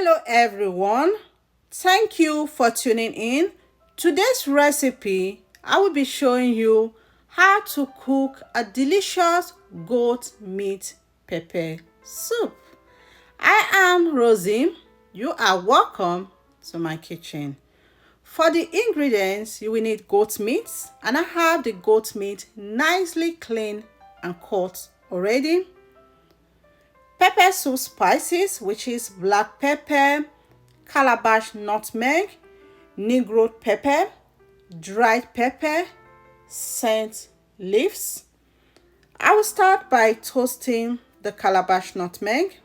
Hello everyone, thank you for tuning in. Today's recipe, I will be showing you how to cook a delicious goat meat pepper soup. I am Rosie, you are welcome to my kitchen. For the ingredients, you will need goat meat, and I have the goat meat nicely cleaned and cut already. Pepper soup spices, which is black pepper, calabash nutmeg, negro pepper, dried pepper, scent leaves. I will start by toasting the calabash nutmeg,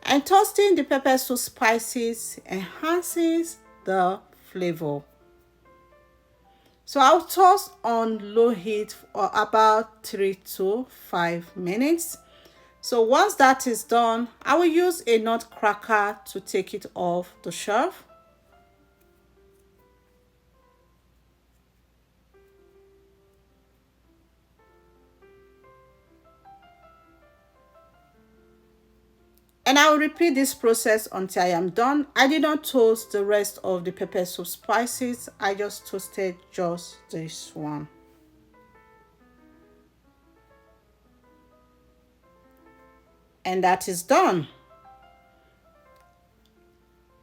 and toasting the pepper soup spices enhances the flavor. So I'll toast on low heat for about 3 to 5 minutes. So once that is done, I will use a nut cracker to take it off the shelf. And I will repeat this process until I am done. I did not toast the rest of the pepper soup spices. I just toasted just this one. And that is done.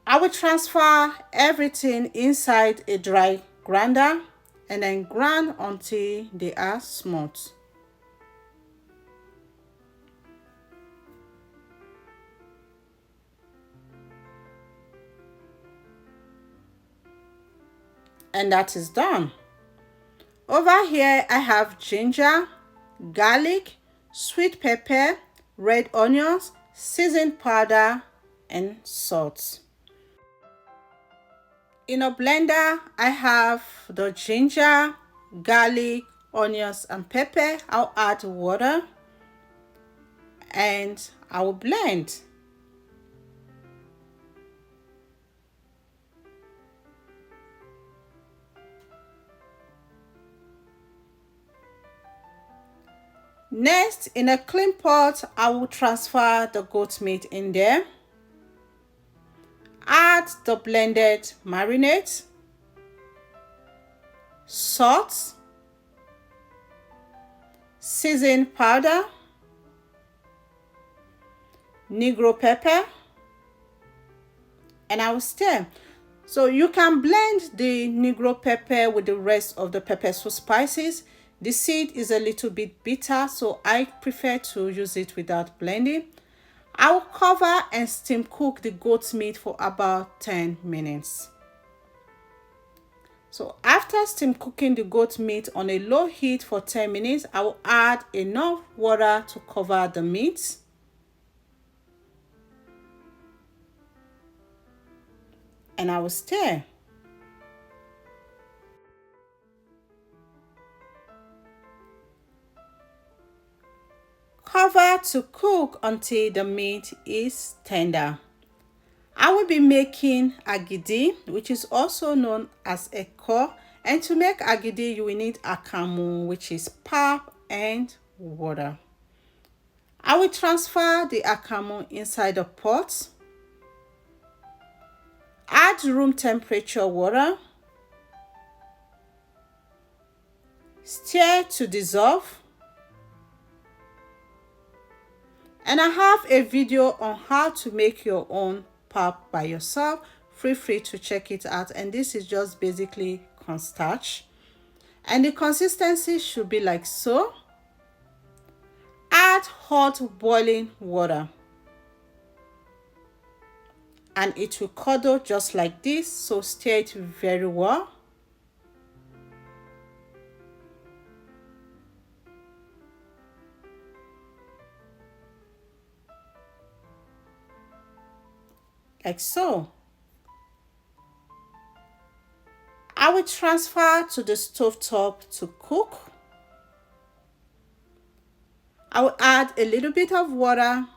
I will transfer everything inside a dry grinder and then grind until they are smooth. And that is done. Over here, I have ginger, garlic, sweet pepper, red onions, seasoned powder, and salt. In a blender, I have the ginger, garlic, onions, and pepper. I'll add water and I will blend. Next, in a clean pot, I will transfer the goat meat in there. Add the blended marinade, salt, seasoned powder, negro pepper, and I will stir. So you can blend the negro pepper with the rest of the pepper soup spices. The seed is a little bit bitter, so I prefer to use it without blending. I will cover and steam cook the goat meat for about 10 minutes. So after steam cooking the goat meat on a low heat for 10 minutes, I will add enough water to cover the meat. And I will stir. Cover to cook until the meat is tender. I will be making agidi, which is also known as eko. And to make agidi, you will need akamu, which is pap and water. I will transfer the akamu inside the pot. Add room temperature water. Stir to dissolve. And I have a video on how to make your own pap by yourself. Feel free to check it out. And this is just basically cornstarch. And the consistency should be like so. Add hot boiling water. And it will curdle just like this. So stir it very well. Like so. I will transfer to the stovetop to cook. I will add a little bit of water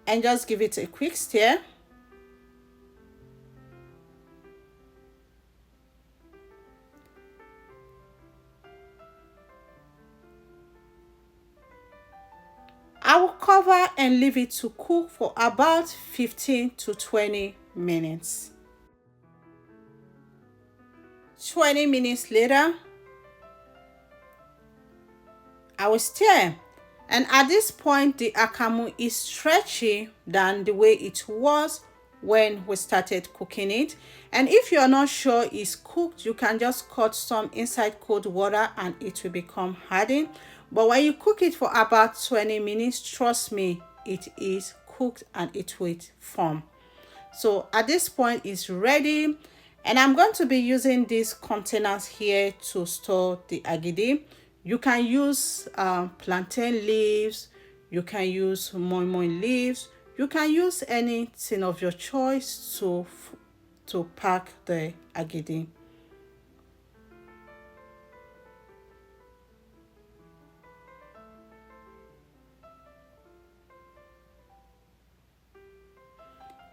and just give it a quick stir. cover and leave it to cook for about 15 to 20 minutes. 20 minutes later, I will stir. And at this point, the akamu is stretchy than the way it was when we started cooking it. And if you're not sure it's cooked, you can just cut some inside cold water and it will become hardened. But when you cook it for about 20 minutes, trust me, it is cooked and it will form. So at this point, it's ready. And I'm going to be using these containers here to store the agidi. You can use plantain leaves, you can use moi moi leaves, you can use anything of your choice to pack the agidi.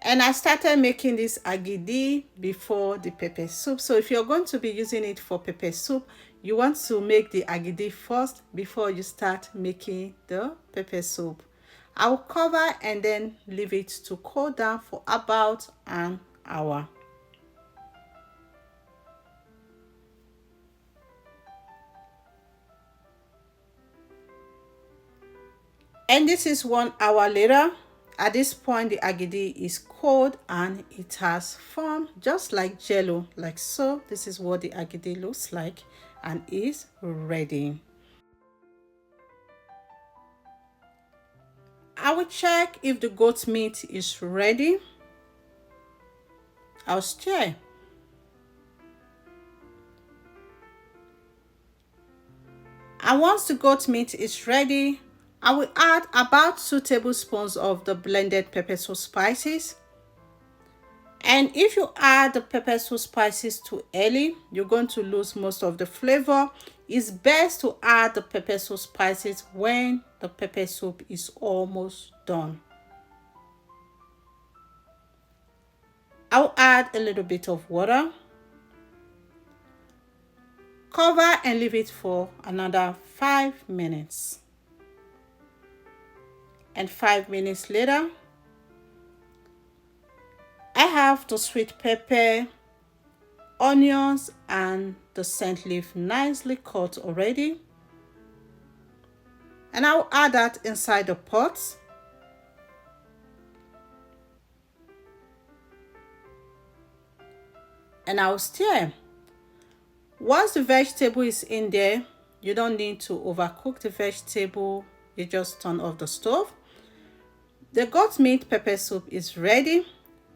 And I started making this agidi before the pepper soup. So if you're going to be using it for pepper soup, you want to make the agidi first before you start making the pepper soup. I'll cover and then leave it to cool down for about an hour. And this is 1 hour later. At this point, the agidi is cold and it has formed just like jello, like so. This is what the agidi looks like and is ready. I will check if the goat meat is ready. I'll stir. And once the goat meat is ready, I will add about 2 tablespoons of the blended pepper soup spices. And if you add the pepper soup spices too early, you're going to lose most of the flavor. It's best to add the pepper soup spices when the pepper soup is almost done. I'll add a little bit of water. Cover and leave it for another 5 minutes. And 5 minutes later, I have the sweet pepper, onions, and the scent leaf nicely cut already. And I'll add that inside the pot. And I'll stir. Once the vegetable is in there, you don't need to overcook the vegetable. You just turn off the stove. The goat meat pepper soup is ready,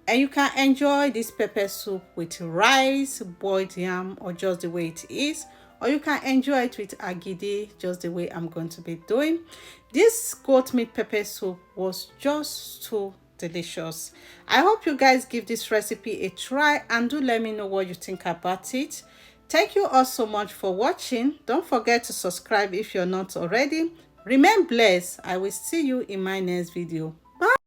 and you can enjoy this pepper soup with rice, boiled yam, or just the way it is, or you can enjoy it with agidi, just the way I'm going to be doing. This goat meat pepper soup was just too delicious. I hope you guys give this recipe a try and do let me know what you think about it. Thank you all so much for watching. Don't forget to subscribe if you're not already. Remain blessed. I will see you in my next video.